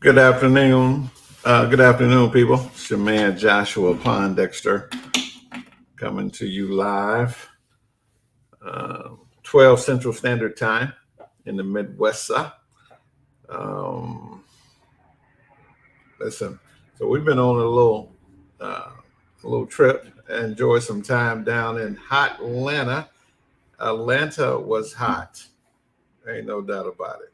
Good afternoon. Good afternoon, people. It's your man Joshua Pondexter coming to you live, uh, 12 Central Standard Time in the Midwest. Um, Listen, so we've been on a little trip, enjoyed some time down in hot Atlanta. Atlanta was hot, ain't no doubt about it.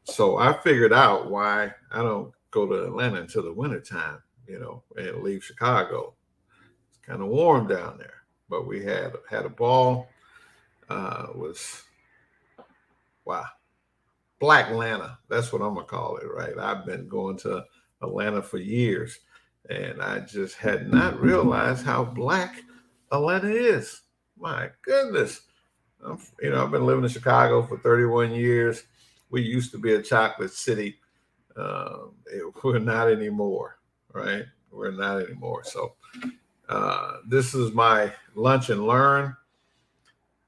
So I figured out why I don't go to Atlanta until the wintertime, and leave Chicago. It's kind of warm down there, but we had a ball. Was wow, Black Atlanta. That's what I'm gonna call it, right? I've been going to Atlanta for years, and I just had not realized how black Atlanta is. My goodness, I've been living in Chicago for 31 years. We used to be a chocolate city. We're not anymore, right? We're not anymore. So this is my lunch and learn.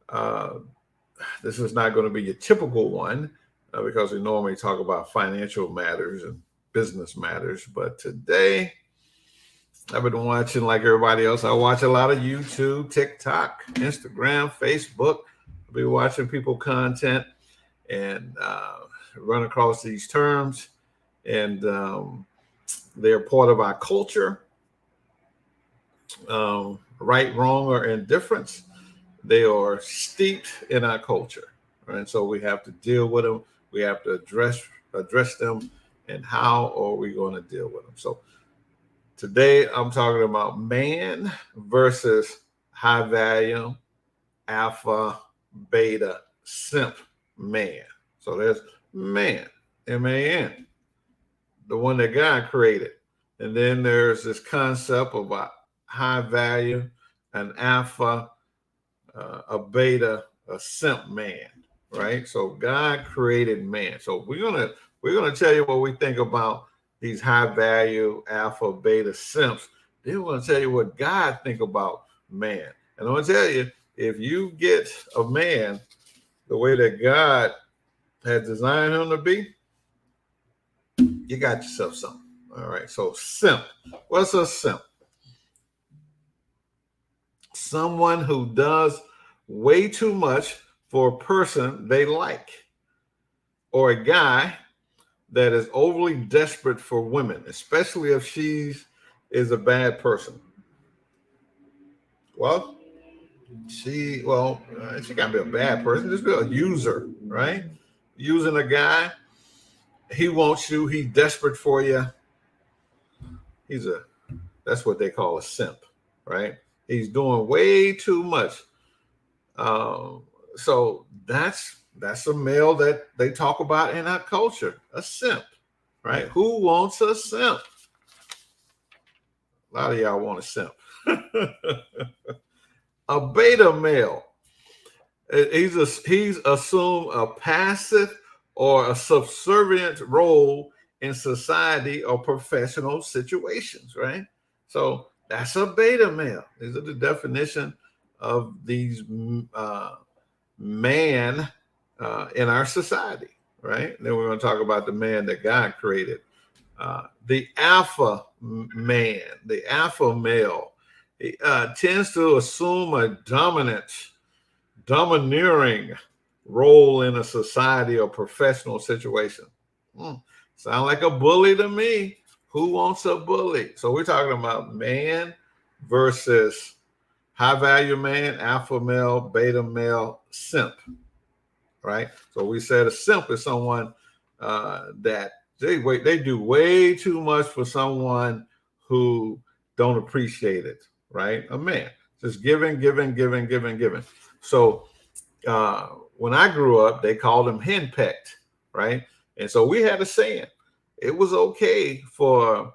Uh, this is not going to be your typical one because we normally talk about financial matters and business matters. But today, I've been watching like everybody else. I watch a lot of YouTube, TikTok, Instagram, Facebook. I'll be watching people content and run across these terms, and they're part of our culture. Right, wrong, or indifference, they are steeped in our culture, right? So we have to deal with them. We have to address them, and how are we going to deal with them? So today I'm talking about man versus high value, alpha, beta, simp man. So there's man, man, the one that God created. And then there's this concept of a high value, an alpha, a beta, a simp man, right? So God created man. So we're gonna tell you what we think about these high value, alpha, beta, simps. Then we're gonna tell you what God think about man. And I'm gonna tell you, if you get a man the way that God had designed him to be, you got yourself something. All right. So simp. What's a simp? Someone who does way too much for a person they like, or a guy that is overly desperate for women, especially if is a bad person. Well, she can't be a bad person. Just be a user, right? Using a guy, he wants you. He's desperate for you. He's a That's what they call a simp, right? He's doing way too much. Um, so that's a male that they talk about in our culture, a simp, right? Who wants a simp? A lot of y'all want a simp. A beta male. He's assumed a passive or a subservient role in society or professional situations, right? So that's a beta male. These are the definition of these man in our society, right? And then we're going to talk about the man that God created. The alpha man, the alpha male, tends to assume a domineering role in a society or professional situation. Hmm. Sound like a bully to me. Who wants a bully? So we're talking about man versus high value man, alpha male, beta male, simp, right? So we said a simp is someone that they do way too much for someone who don't appreciate it, right? A man just giving, giving, giving, giving, giving. So when I grew up, they called him henpecked, right? And so we had a saying: it was okay for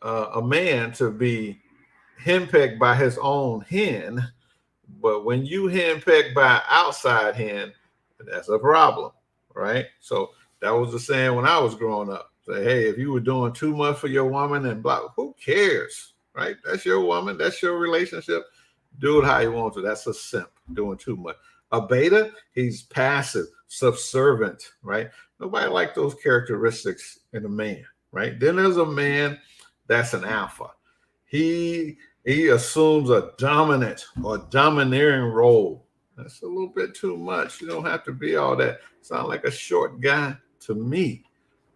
a man to be henpecked by his own hen, but when you henpecked by outside hen, that's a problem, right? So that was the saying when I was growing up. Say, hey, if you were doing too much for your woman and blah, who cares, right? That's your woman, that's your relationship. Do it how you want to. That's a simp doing too much. A beta, he's passive, subservient, right? Nobody like those characteristics in a man, right? Then there's a man that's an alpha. He assumes a dominant or domineering role. That's a little bit too much. You don't have to be all that. Sound like a short guy to me,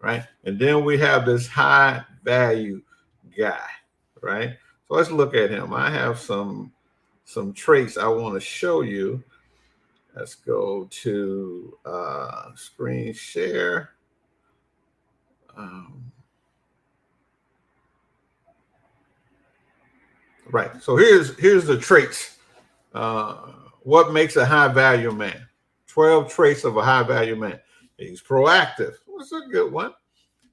right? And then we have this high value guy, right? So let's look at him. I have some traits I want to show you. Let's go to screen share. Right. So here's the traits. What makes a high value man? 12 traits of a high value man. He's proactive. That's a good one.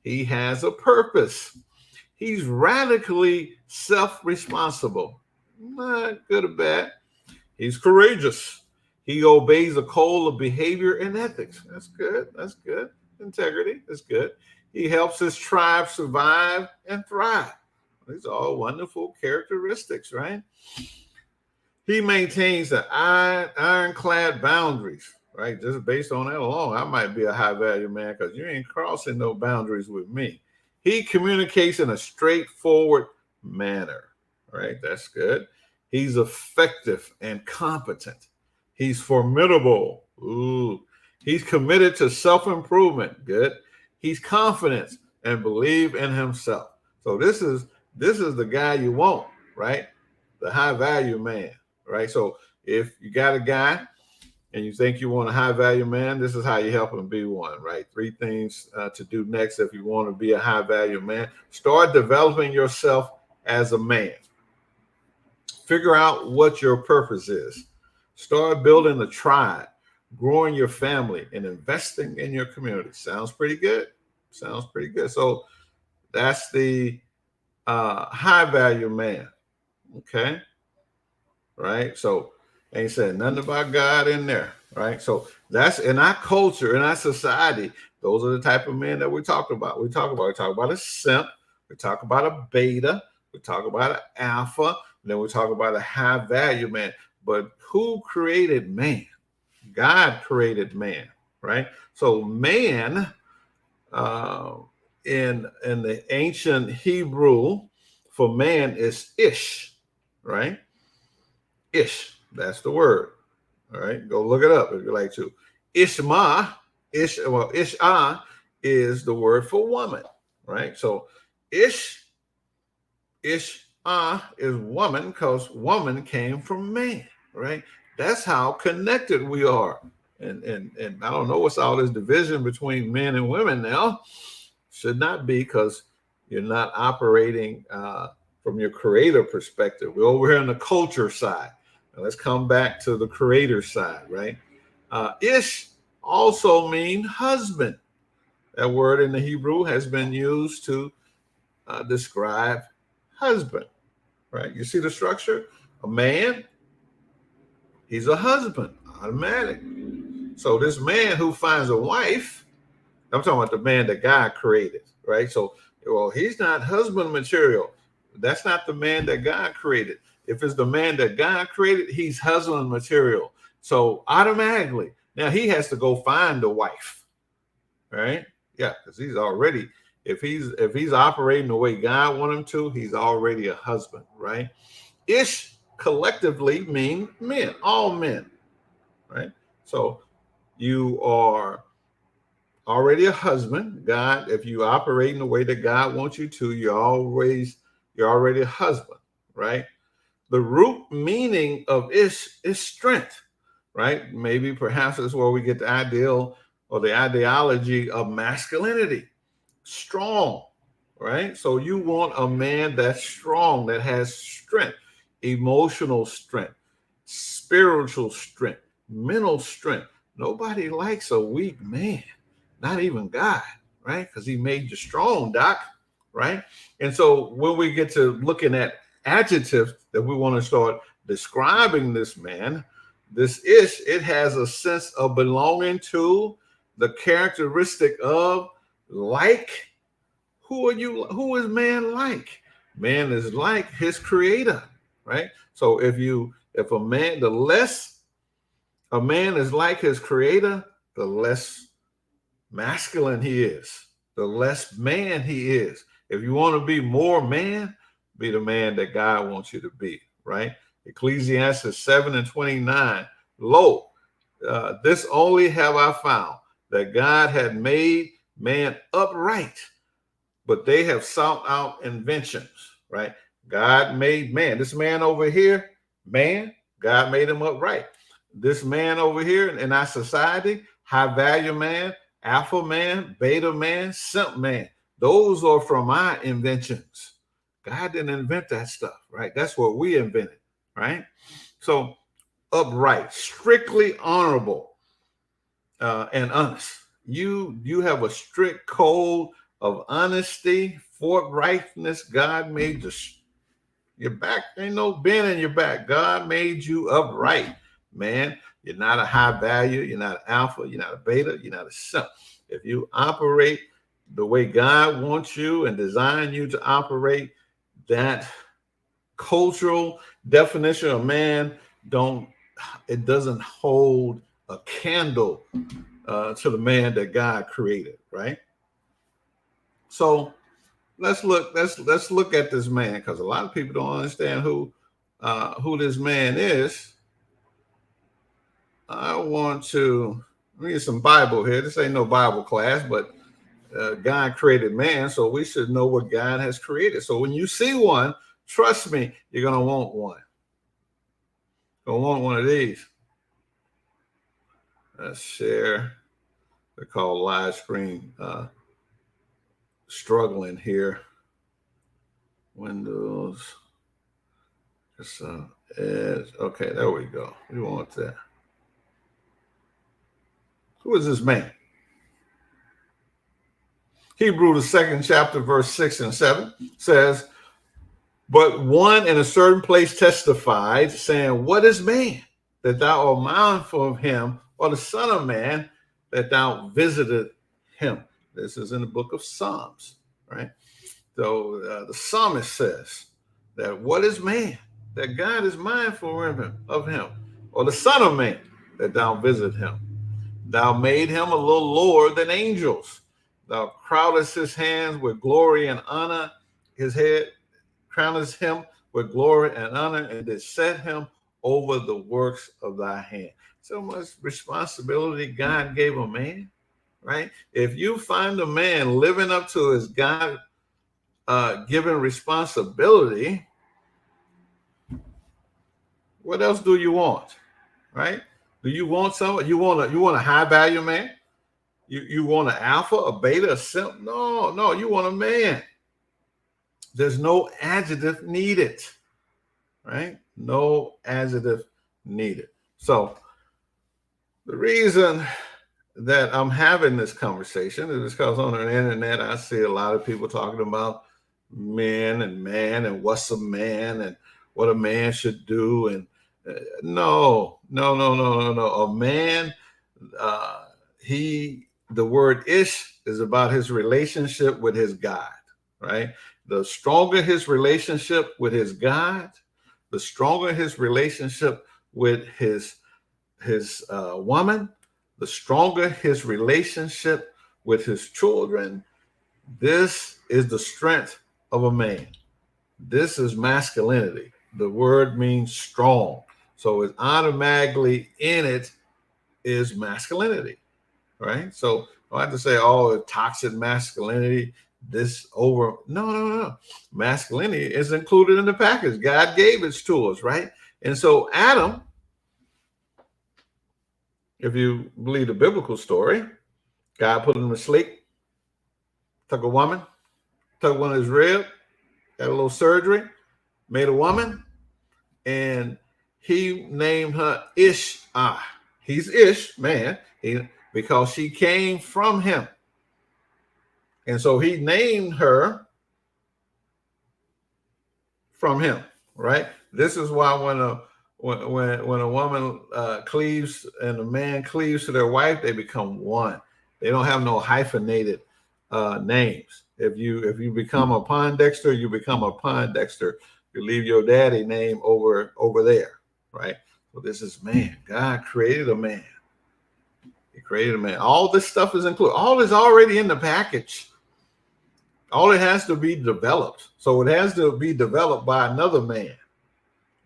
He has a purpose. He's radically self-responsible. Not good or bad. He's courageous. He obeys a code of behavior and ethics. That's good. That's good. Integrity is good. He helps his tribe survive and thrive. These are all wonderful characteristics, right? He maintains the ironclad boundaries, right? Just based on that alone, I might be a high value man because you ain't crossing no boundaries with me. He communicates in a straightforward manner, right? That's good. He's effective and competent. He's formidable. Ooh. He's committed to self-improvement. Good. He's confident and believe in himself. So this is the guy you want, right? The high value man, right? So if you got a guy and you think you want a high value man, this is how you help him be one, right? 3 things to do next if you want to be a high value man. Start developing yourself as a man. Figure out what your purpose is. Start building a tribe, growing your family, and investing in your community. Sounds pretty good. Sounds pretty good. So that's the high value man. Okay. Right. So ain't saying nothing about God in there. Right. So that's in our culture, in our society. Those are the type of men that we talk about. We talk about a simp. We talk about a beta. We talk about an alpha. And then we talk about a high value man. But who created man? God created man, right? So man, in the ancient Hebrew, for man is ish, right? Ish, that's the word. All right, go look it up if you like to. Ishma, Ishah is the word for woman, right? So Ishah is woman because woman came from man, right? That's how connected we are. And I don't know what's all this division between men and women now. Should not be, because you're not operating from your creator perspective. We're over here on the culture side. Now let's come back to the creator side, right? Ish also means husband. That word in the Hebrew has been used to describe husband, right? You see the structure? A man, he's a husband, automatic. So this man who finds a wife, I'm talking about the man that God created, right? So, well, he's not husband material. That's not the man that God created. If it's the man that God created, he's husband material. So automatically, now he has to go find a wife, right? Yeah, because he's already, if he's operating the way God wants him to, he's already a husband, right? Ish collectively mean men, all men, right? So you are already a husband. God, if you operate in the way that God wants you to, you're already a husband, right? The root meaning of ish is strength, right? Maybe perhaps that's where we get the ideal or the ideology of masculinity, strong, right? So you want a man that's strong, that has strength, emotional strength, spiritual strength, mental strength. Nobody likes a weak man, not even God, right? Because he made you strong, Doc, right? And so when we get to looking at adjectives that we want to start describing this man, this ish, it has a sense of belonging to, the characteristic of, like. Who is man like? Man is like his creator, right? So if a man, the less a man is like his creator, the less masculine he is, the less man he is. If you want to be more man, be the man that God wants you to be, right? Ecclesiastes 7:29. Lo, this only have I found, that God had made man upright, but they have sought out inventions, right? God made man. This man over here, man, God made him upright. This man over here in our society, high value man, alpha man, beta man, simp man. Those are from our inventions. God didn't invent that stuff, right? That's what we invented, right? So upright, strictly honorable, and honest. You have a strict code of honesty, forthrightness. God made your back. Ain't no bend in your back. God made you upright, man. You're not a high value. You're not an alpha. You're not a beta. You're not a simp. If you operate the way God wants you and designed you to operate, that cultural definition of man doesn't hold a candle to the man that God created, right? So let's look at this man, because a lot of people don't understand who this man is. I want to read some Bible here. This ain't no Bible class, but God created man, so we should know what God has created. So when you see one, trust me, you're gonna want one. Gonna want one of these. Let's share. They're called live screen. Struggling here. Windows. Just edge. Okay, there we go. We want that. Who is this man? Hebrew, the 2nd chapter, verse 6 and 7 says, but one in a certain place testified, saying, what is man, that thou art mindful of him, or the son of man, that thou visited him? This is in the book of Psalms, right? So the psalmist says that what is man, that God is mindful of him, or the son of man, that thou visit him. Thou made him a little lower than angels. Thou crownest his hands with glory and honor. His head crownest him with glory and honor, and did set him over the works of thy hand. So much responsibility God gave a man, right? If you find a man living up to his God given responsibility, what else do you want, right? Do you want someone? You want a high value man? You want an alpha, a beta, a simp? No, you want a man. There's no adjective needed, right? No adjective needed. So the reason that I'm having this conversation is because on the internet, I see a lot of people talking about men and man and what's a man and what a man should do. And no. A man, the word ish is about his relationship with his God, right? The stronger his relationship with his God, the stronger his relationship with his woman, the stronger his relationship with his children. This is the strength of a man. This is masculinity. The word means strong. So it's automatically in it is masculinity, right? So I have to say, oh, toxic masculinity, this over. No. Masculinity is included in the package. God gave it to us, right? And so Adam, if you believe the biblical story, God put him to sleep, took a woman, took one of his ribs, had a little surgery, made a woman, and he named her Ish. He's Ish, man, because she came from him. And so he named her from him, right? This is why when a woman cleaves and a man cleaves to their wife, they become one. They don't have no hyphenated names. If you become a Pondexter, you become a Pondexter. You leave your daddy name over there, right? Well, this is man. God created a man. He created a man. All this stuff is included. All is already in the package. All it has to be developed. So it has to be developed by another man,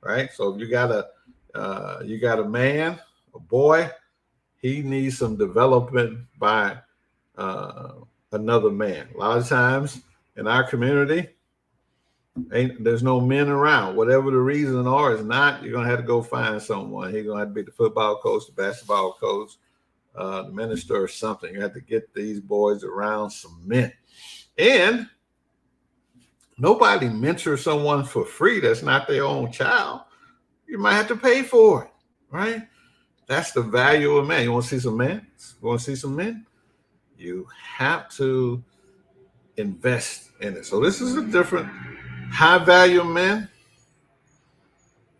right? So if you got a man, a boy, he needs some development by uh, another man. A lot of times in our community, there's no men around. Whatever the reason or is not, you're gonna have to go find someone. He's gonna have to be the football coach, the basketball coach, the minister, or something. You have to get these boys around some men. And nobody mentors someone for free that's not their own child. You might have to pay for it, right? That's the value of a man. You want to see some men? You want to see some men? You have to invest in it. So this is a different high value men.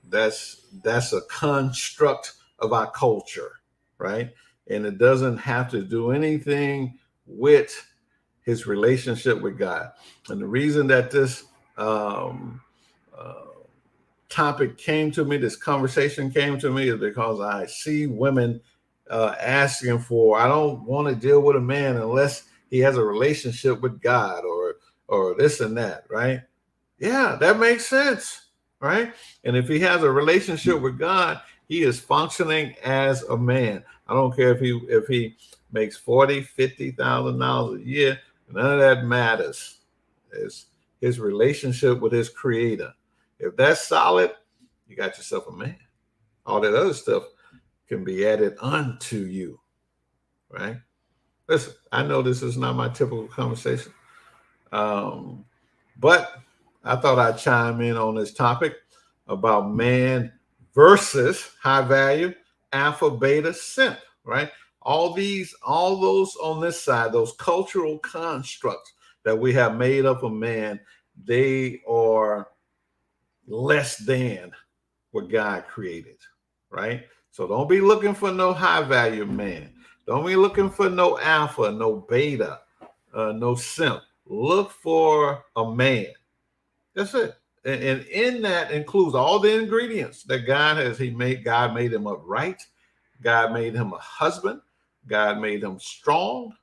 That's a construct of our culture, right? And it doesn't have to do anything with his relationship with God. And the reason that this topic came to me, this conversation came to me, is because I see women asking for, I don't want to deal with a man unless he has a relationship with God or this and that, right? Yeah, that makes sense, right? And if he has a relationship with God, he is functioning as a man. I don't care if he makes $40,000-$50,000 a year. None of that matters. It's his relationship with his creator. If that's solid, you got yourself a man. All that other stuff can be added unto you, right? Listen, I know this is not my typical conversation, but I thought I'd chime in on this topic about man versus high value, alpha, beta, simp, right? All those on this side, those cultural constructs that we have made up of man, they are less than what God created, right? So don't be looking for no high value man. Don't be looking for no alpha, no beta, no simp. Look for a man. That's it. And in that includes all the ingredients that God has. God made him upright. God made him a husband. God made him strong,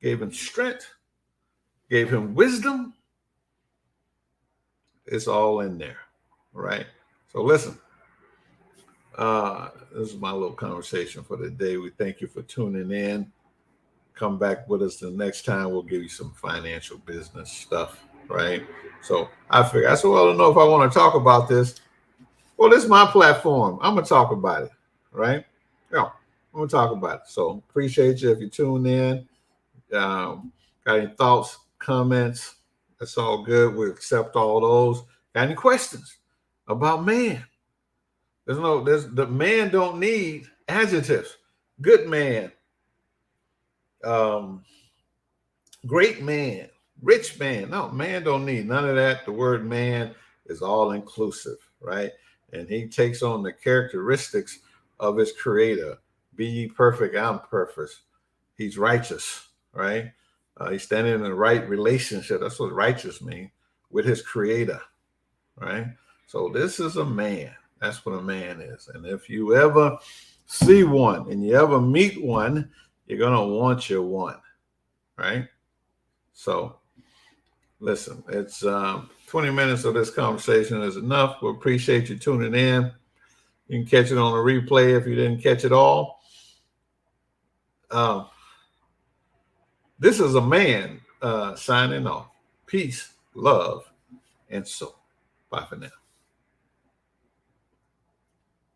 gave him strength, gave him wisdom. It's all in there, right? So listen, this is my little conversation for the day. We thank you for tuning in. Come back with us the next time. We'll give you some financial business stuff, right? So I figure, I said, well, I don't know if I want to talk about this. Well, this is my platform. I'm going to talk about it, right? Yeah, I'm going to talk about it. So appreciate you if you tune in. Got any thoughts, comments? That's all good. We accept all those. Got any questions about man? The man don't need adjectives. Good man, great man, rich man. No, man don't need none of that. The word man is all inclusive, right? And he takes on the characteristics of his creator. Be ye perfect, I'm perfect. He's righteous, right? He's standing in the right relationship. That's what righteous means, with his creator, right? So this is a man. That's what a man is. And if you ever see one and you ever meet one, you're going to want your one, right? So listen, it's 20 minutes of this conversation is enough. We appreciate you tuning in. You can catch it on a replay if you didn't catch it all. This is a man signing off. Peace, love, and soul. Bye for now.